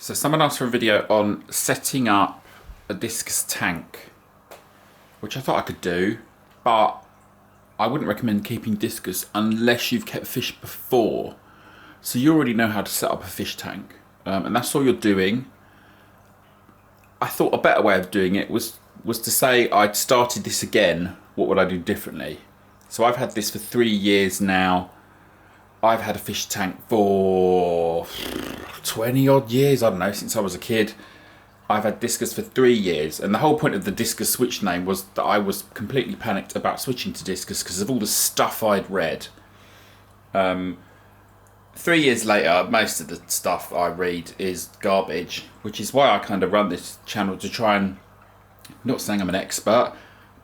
So someone asked for a video on setting up a discus tank, which I thought I could do, but I wouldn't recommend keeping discus unless you've kept fish before. So you already know how to set up a fish tank, and that's all you're doing. I thought a better way of doing it was to say I'd started this again, what would I do differently? So I've had this for 3 years now. I've had a fish tank for 20 odd years, I don't know, since I was a kid. I've had discus for 3 years, and the whole point of the discus.switch name was that I was completely panicked about switching to discus because of all the stuff I'd read. 3 years later, most of the stuff I read is garbage, which is why I kind of run this channel to try and, not saying I'm an expert,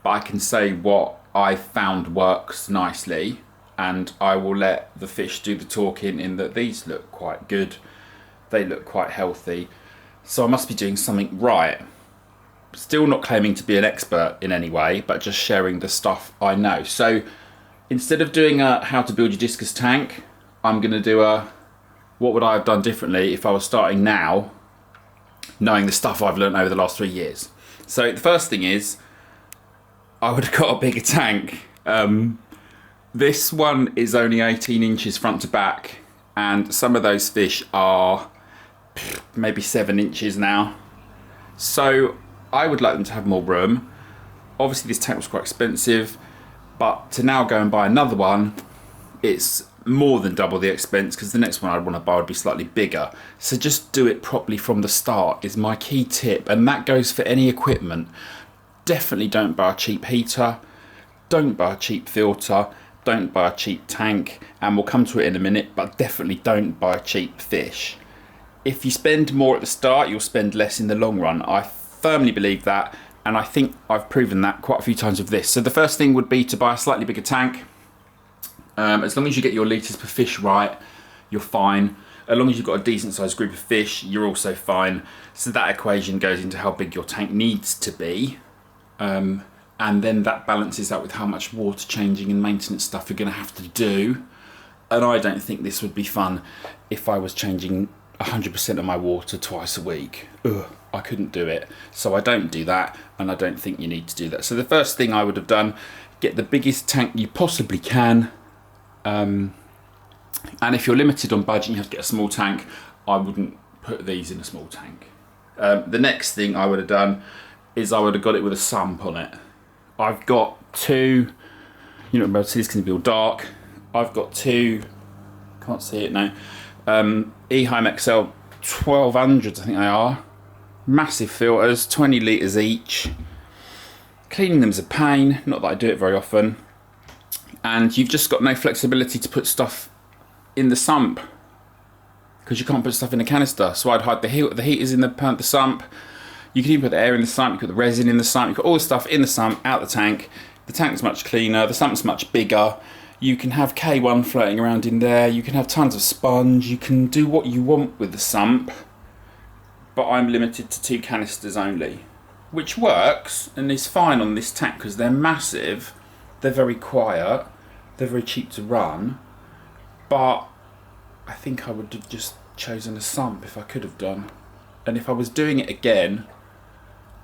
but I can say what I found works nicely, and I will let the fish do the talking in that these look quite good, they look quite healthy, so I must be doing something right. Still not claiming to be an expert in any way, but just sharing the stuff I know. So instead of doing a how to build your discus tank, I'm going to do a what would I have done differently if I was starting now, knowing the stuff I've learned over the last 3 years. So the first thing is, I would have got a bigger tank. This one is only 18 inches front to back, and some of those fish are maybe 7 inches now. So I would like them to have more room. Obviously this tank was quite expensive, but to now go and buy another one, it's more than double the expense because the next one I'd want to buy would be slightly bigger. So just do it properly from the start is my key tip, and that goes for any equipment. Definitely don't buy a cheap heater, don't buy a cheap filter, don't buy a cheap tank, and we'll come to it in a minute, but definitely don't buy cheap fish. If you spend more at the start, you'll spend less in the long run. I firmly believe that, and I think I've proven that quite a few times with this. So the first thing would be to buy a slightly bigger tank. As long as you get your litres per fish right, you're fine. As long as you've got a decent sized group of fish, you're also fine. So that equation goes into how big your tank needs to be. And then that balances out with how much water changing and maintenance stuff you're going to have to do. And I don't think this would be fun if I was changing 100% of my water twice a week. I couldn't do it. So I don't do that, and I don't think you need to do that. So the first thing I would have done, get the biggest tank you possibly can. And if you're limited on budget, you have to get a small tank. I wouldn't put these in a small tank. The next thing I would have done is I would have got it with a sump on it. I've got two, you know, see this can be all dark. I've got two, can't see it now, Eheim XL 1200s I think they are. Massive filters, 20 litres each. Cleaning them's a pain, not that I do it very often. And you've just got no flexibility to put stuff in the sump because you can't put stuff in a canister. So I'd hide the heaters in the sump. You can even put the air in the sump, you put the resin in the sump, you put all the stuff in the sump, out the tank. The tank's much cleaner, the sump's much bigger. You can have K1 floating around in there, you can have tons of sponge, you can do what you want with the sump. But I'm limited to 2 canisters only, which works and is fine on this tank because they're massive, they're very quiet, they're very cheap to run. But I think I would have just chosen a sump if I could have done. And if I was doing it again,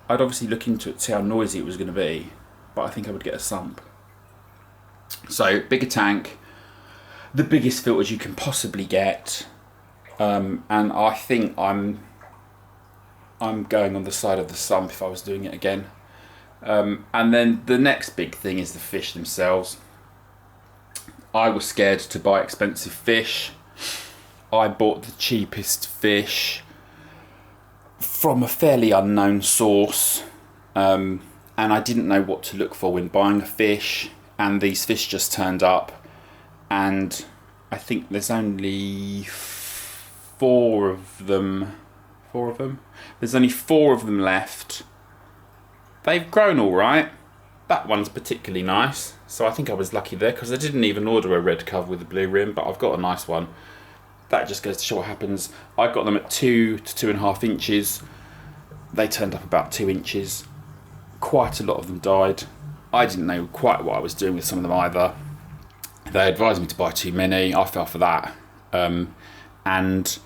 I'd obviously look into it to see how noisy it was going to be, but I think I would get a sump. So bigger tank, the biggest filters you can possibly get, and I think I'm going on the side of the sump if I was doing it again. And then the next big thing is the fish themselves. I was scared to buy expensive fish. I bought the cheapest fish from a fairly unknown source, and I didn't know what to look for when buying a fish, and these fish just turned up, and I think there's only 4 of them. There's only 4 of them left. They've grown all right. That one's particularly nice, so I think I was lucky there because I didn't even order a red cover with a blue rim, but I've got a nice one. That just goes to show what happens. I got them at 2 to 2.5 inches. They turned up about 2 inches. Quite a lot of them died. I didn't know quite what I was doing with some of them either. They advised me to buy too many. I fell for that. And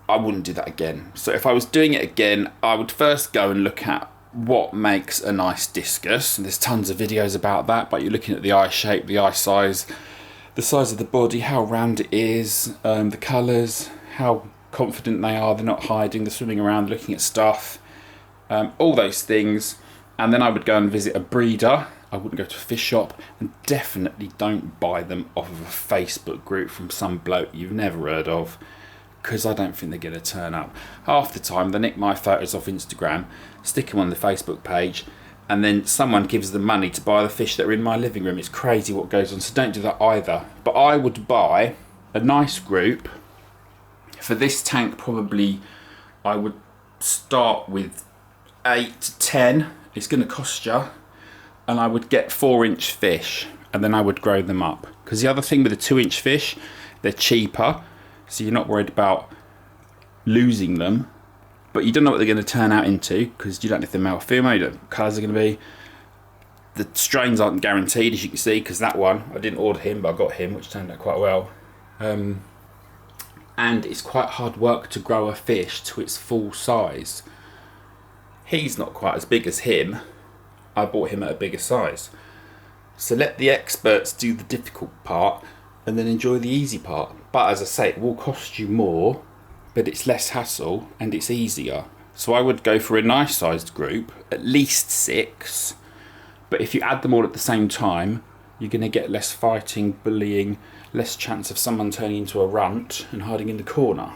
I wouldn't do that again. So if I was doing it again, I would first go and look at what makes a nice discus. And there's tons of videos about that, but you're looking at the eye shape, the eye size, the size of the body, how round it is, the colours, how confident they are, they're not hiding, they're swimming around looking at stuff, all those things. And then I would go and visit a breeder. I wouldn't go to a fish shop, and definitely don't buy them off of a Facebook group from some bloke you've never heard of, because I don't think they're going to turn up. Half the time they nick my photos off Instagram, stick them on the Facebook page, and then someone gives them money to buy the fish that are in my living room. It's crazy what goes on, so don't do that either. But I would buy a nice group. For this tank, probably I would start with 8 to 10. It's going to cost you. And I would get 4-inch fish, and then I would grow them up. Because the other thing with the 2-inch fish, they're cheaper, so you're not worried about losing them. But you don't know what they're going to turn out into, because you don't know if they're male or female, you don't know what colours are going to be. The strains aren't guaranteed, as you can see, because that one, I didn't order him, but I got him, which turned out quite well. And it's quite hard work to grow a fish to its full size. He's not quite as big as him. I bought him at a bigger size. So let the experts do the difficult part and then enjoy the easy part. But as I say, it will cost you more, but it's less hassle and it's easier. So I would go for a nice sized group, at least 6. But if you add them all at the same time, you're going to get less fighting, bullying, less chance of someone turning into a runt and hiding in the corner.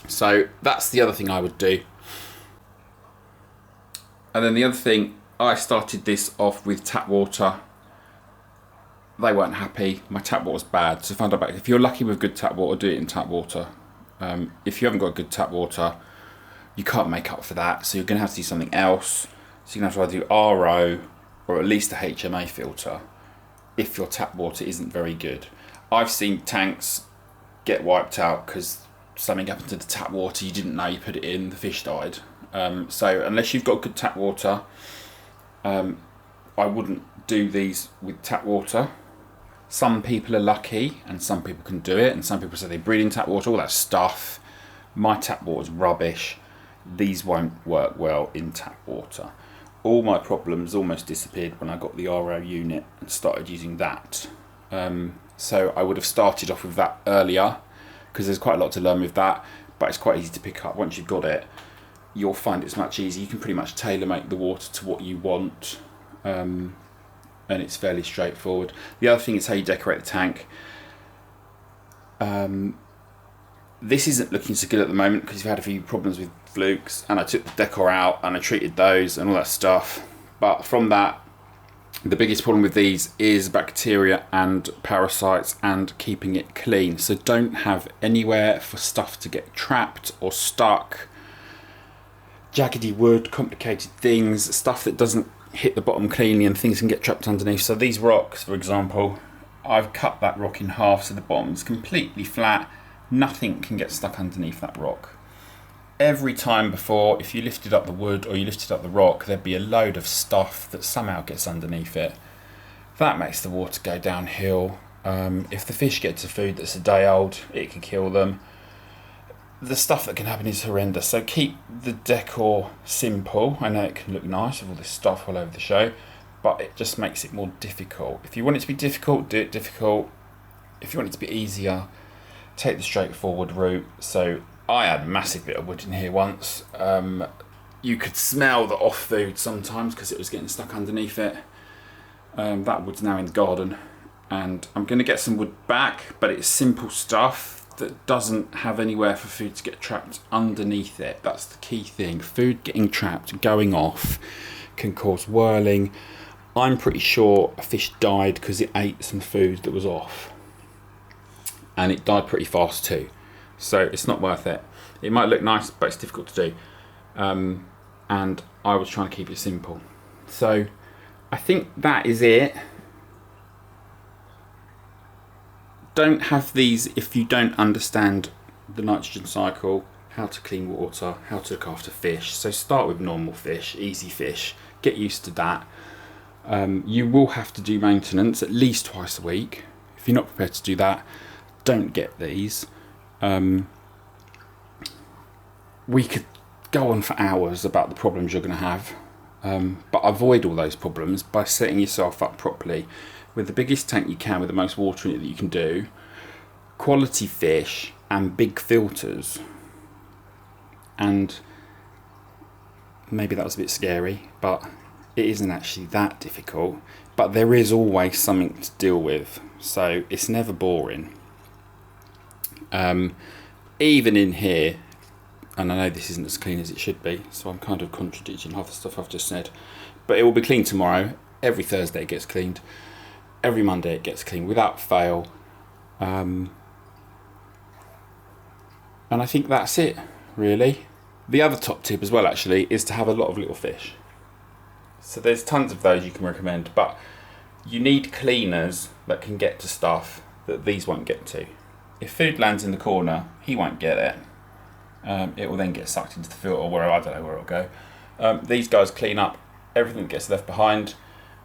So that's the other thing I would do. And then the other thing, I started this off with tap water. They weren't happy. My tap water was bad. So find out if you're lucky with good tap water, do it in tap water. If you haven't got good tap water, you can't make up for that. So you're going to have to do something else. So you're going to have to either do RO or at least a HMA filter if your tap water isn't very good. I've seen tanks get wiped out because something happened to the tap water. You didn't know, you put it in, the fish died. So unless you've got good tap water, I wouldn't do these with tap water. Some people are lucky and some people can do it, and some people say they breed in tap water, all that stuff. My tap water is rubbish. These won't work well in tap water. All my problems almost disappeared when I got the RO unit and started using that. So I would have started off with that earlier, because there's quite a lot to learn with that, but it's quite easy to pick up. Once you've got it, you'll find it's much easier. You can pretty much tailor make the water to what you want, and it's fairly straightforward. The other thing is how you decorate the tank. This isn't looking so good at the moment because you've had a few problems with flukes, and I took the decor out and I treated those and all that stuff. But from that, the biggest problem with these is bacteria and parasites and keeping it clean. So don't have anywhere for stuff to get trapped or stuck. Jaggedy wood, complicated things, stuff that doesn't hit the bottom cleanly and things can get trapped underneath. So these rocks, for example, I've cut that rock in half so the bottom's completely flat. Nothing can get stuck underneath that rock. Every time before, if you lifted up the wood or you lifted up the rock, there'd be a load of stuff that somehow gets underneath it. That makes the water go downhill. If the fish get to food that's a day old, it can kill them. The stuff that can happen is horrendous. So keep the decor simple. I know it can look nice with all this stuff all over the show, but it just makes it more difficult. If you want it to be difficult, do it difficult. If you want it to be easier, take the straightforward route. So I had a massive bit of wood in here once. You could smell the off food sometimes because it was getting stuck underneath it. That wood's now in the garden, and I'm going to get some wood back, but it's simple stuff that doesn't have anywhere for food to get trapped underneath it. That's the key thing. Food getting trapped, going off, can cause whirling. I'm pretty sure a fish died because it ate some food that was off, and it died pretty fast too. So it's not worth it. It might look nice, but it's difficult to do. And I was trying to keep it simple. So I think that is it. Don't have these if you don't understand the nitrogen cycle, how to clean water, how to look after fish. So start with normal fish, easy fish, get used to that. You will have to do maintenance at least twice a week. If you're not prepared to do that, don't get these. we could go on for hours about the problems you're going to have, but avoid all those problems by setting yourself up properly with the biggest tank you can with the most water in it that you can do, quality fish and big filters. And maybe that was a bit scary, but it isn't actually that difficult, but there is always something to deal with, so it's never boring. Even in here, and I know this isn't as clean as it should be, so I'm kind of contradicting half the stuff I've just said, but it will be cleaned tomorrow. Every Thursday it gets cleaned, every Monday it gets cleaned without fail, and I think that's it really. The other top tip as well actually is to have a lot of little fish. So there's tons of those you can recommend, but you need cleaners that can get to stuff that these won't get to. If food lands in the corner, he won't get it. It will then get sucked into the filter, or where I don't know where it'll go. These guys clean up everything that gets left behind.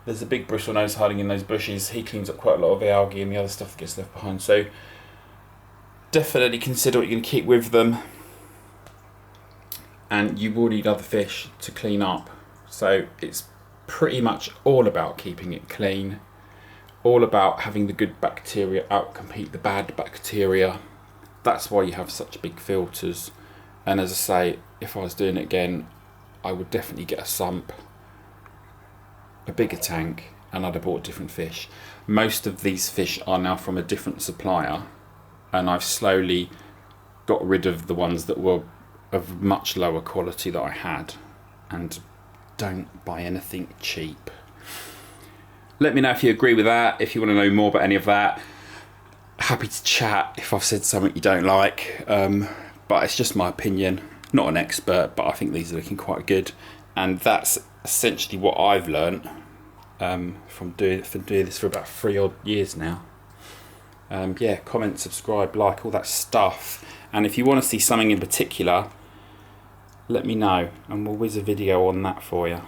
There's a big bristle nose hiding in those bushes. He cleans up quite a lot of the algae and the other stuff that gets left behind. So definitely consider what you can keep with them. And you will need other fish to clean up. So it's pretty much all about keeping it clean, all about having the good bacteria outcompete the bad bacteria. That's why you have such big filters. And as I say, if I was doing it again, I would definitely get a sump, a bigger tank, and I'd have bought different fish. Most of these fish are now from a different supplier, and I've slowly got rid of the ones that were of much lower quality that I had, and don't buy anything cheap. Let me know if you agree with that, if you want to know more about any of that. Happy to chat if I've said something you don't like, but it's just my opinion, not an expert, but I think these are looking quite good, and that's essentially what I've learnt from doing this for about 3 odd years now. Yeah, comment, subscribe, like, all that stuff, and if you want to see something in particular, let me know and we'll whiz a video on that for you.